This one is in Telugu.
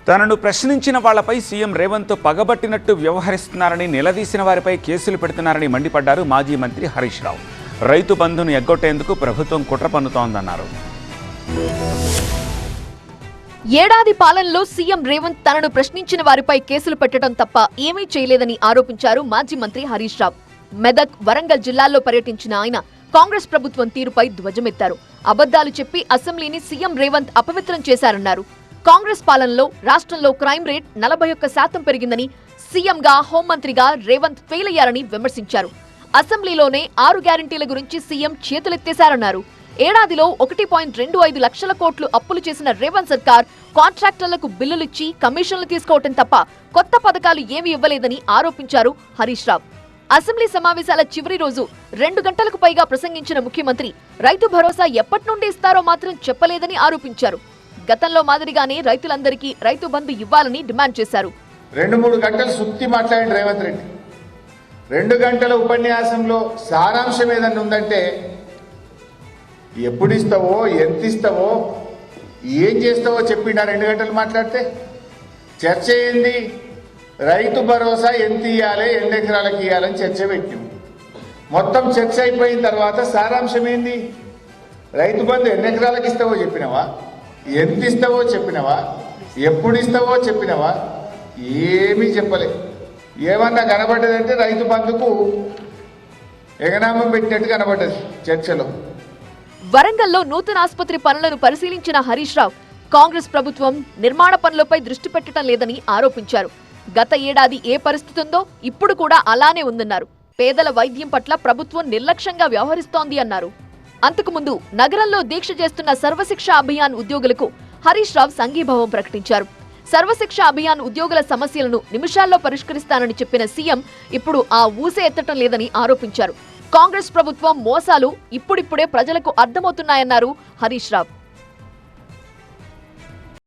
తనను ప్రశ్నించిన వాళ్లపై సీఎం రేవంత్ పగబట్టినట్టు వ్యవహరిస్తున్నారని నిలదీసిన వారిపై కేసులు పెడుతున్నారని మండిపడ్డారు మాజీ మంత్రి హరీష్ రావు. రైతు బంధును ఎగ్గొట్టేందుకు ప్రభుత్వం కుట్ర పన్నుతోందన్నారు. ఏడాది పాలనలో సీఎం రేవంత్ తనను ప్రశ్నించిన వారిపై కేసులు పెట్టడం తప్ప ఏమీ చేయలేదని ఆరోపించారు మాజీ మంత్రి హరీష్ రావు. మెదక్, వరంగల్ జిల్లాల్లో పర్యటించిన ఆయన కాంగ్రెస్ ప్రభుత్వం తీరుపై ధ్వజమెత్తారు. అబద్దాలు చెప్పి అసెంబ్లీని సీఎం రేవంత్ అపవిత్రం చేశారన్నారు. కాంగ్రెస్ పాలనలో రాష్ట్రంలో క్రైమ్ రేట్ 41% పెరిగిందని, సీఎంగా, హోంమంత్రిగా రేవంత్ ఫెయిల్ అయ్యారని విమర్శించారు. అసెంబ్లీలోనే 6 గ్యారంటీల గురించి సీఎం చేతులెత్తేశారన్నారు. ఏడాదిలో 1.25 లక్షల కోట్లు అప్పులు చేసిన రేవంత్ సర్కార్ కాంట్రాక్టర్లకు బిల్లులిచ్చి కమిషన్లు తీసుకోవటం తప్ప కొత్త పథకాలు ఏమీ ఇవ్వలేదని ఆరోపించారు హరీష్ రావు. అసెంబ్లీ సమావేశాల చివరి రోజు 2 గంటలకు పైగా ప్రసంగించిన ముఖ్యమంత్రి రైతు భరోసా ఎప్పటి నుండి ఇస్తారో మాత్రం చెప్పలేదని ఆరోపించారు. గతంలో మాదిరిగానే రైతులందరికీ రైతు బంధు ఇవ్వాలని డిమాండ్ చేశారు. 2-3 గంటలు సుత్తి మాట్లాడిన రేవంత్ రెడ్డి 2 గంటల ఉపన్యాసంలో సారాంశం ఏదన్నా ఉందంటే ఎప్పుడు ఇస్తావో, ఎంత ఇస్తావో, ఏం చేస్తావో చెప్పిండా 2 గంటలు మాట్లాడితే. చర్చ ఏంది? రైతు భరోసా ఎంత ఇవ్వాలి, ఎన్ని ఎకరాలకు ఇవ్వాలని చర్చ పెట్టినాం. మొత్తం చర్చ అయిపోయిన తర్వాత సారాంశం ఏంది? రైతు బంధు ఎన్ని ఎకరాలకు ఇస్తావో చెప్పినవా, ఎంత ఇస్తావో చెప్పినవా, ఎప్పుడు ఇస్తావో చెప్పినవా? ఏమీ చెప్పలే. ఏమన్నా కనబడ్డదంటే రైతు బంధుకు ఎగనామం పెట్టినట్టు కనబడ్డది చర్చలో. వరంగల్లో నూతన ఆసుపత్రి పనులను పరిశీలించిన హరీష్ రావు కాంగ్రెస్ ప్రభుత్వం నిర్మాణ పనులపై దృష్టి పెట్టడం లేదని ఆరోపించారు. గత ఏడాది ఏ పరిస్థితి ఉందో ఇప్పుడు కూడా అలానే ఉందన్నారు. పేదల వైద్యం పట్ల ప్రభుత్వం నిర్లక్ష్యంగా వ్యవహరిస్తోంది అన్నారు. అంతకుముందు నగరంలో దీక్ష చేస్తున్న సర్వశిక్ష అభియాన్ ఉద్యోగులకు హరీష్ రావు సంఘీభావం ప్రకటించారు. సర్వశిక్ష అభియాన్ ఉద్యోగుల సమస్యలను నిమిషాల్లో పరిష్కరిస్తానని చెప్పిన సీఎం ఇప్పుడు ఆ ఊసే ఎత్తటం లేదని ఆరోపించారు. కాంగ్రెస్ ప్రభుత్వం మోసాలు ఇప్పుడిప్పుడే ప్రజలకు అర్థమవుతున్నాయన్నారు హరీష్ రావు.